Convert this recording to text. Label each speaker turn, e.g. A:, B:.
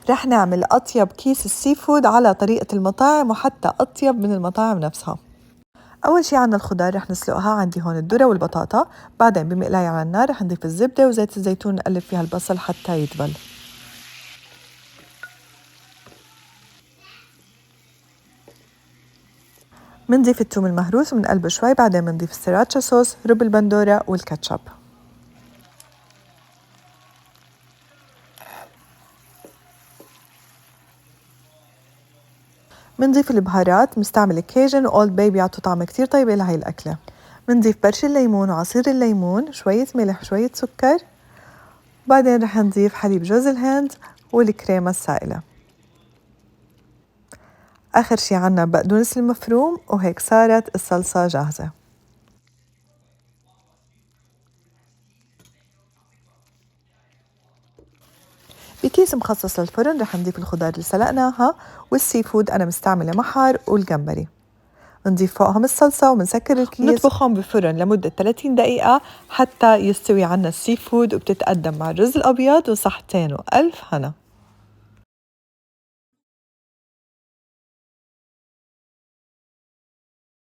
A: رح نعمل أطيب كيس السي فود على طريقة المطاعم وحتى أطيب من المطاعم نفسها. أول شي عنا الخضار رح نسلقها، عندي هون الذرة والبطاطا، بعدين بمقلاية على النار رح نضيف الزبدة وزيت الزيتون نقلب فيها البصل حتى يدبل. منضيف الثوم المهروس ومنقلبه شوي، بعدين منضيف السراتشا صوص، رب البندورة والكاتشب. منضيف البهارات، مستعمل كيجن وأولد باي بيعطوا طعم كتير طيب لهي الأكلة. منضيف برش الليمون وعصير الليمون، شوية ملح وشوية سكر، بعدين رح نضيف حليب جوز الهند والكريمة السائلة. آخر شي عنا بقدونس المفروم، وهيك صارت الصلصة جاهزة. بكيس مخصص للفرن رح نضيف الخضار اللي سلقناها والسي فود، أنا مستعملة محار والجمبري. نضيف فوقهم الصلصة ومنسكر الكيس ونطبخهم بفرن لمدة 30 دقيقة حتى يستوي عنا السي فود، وبتتقدم مع الرز الأبيض وصحتين وألف هنا.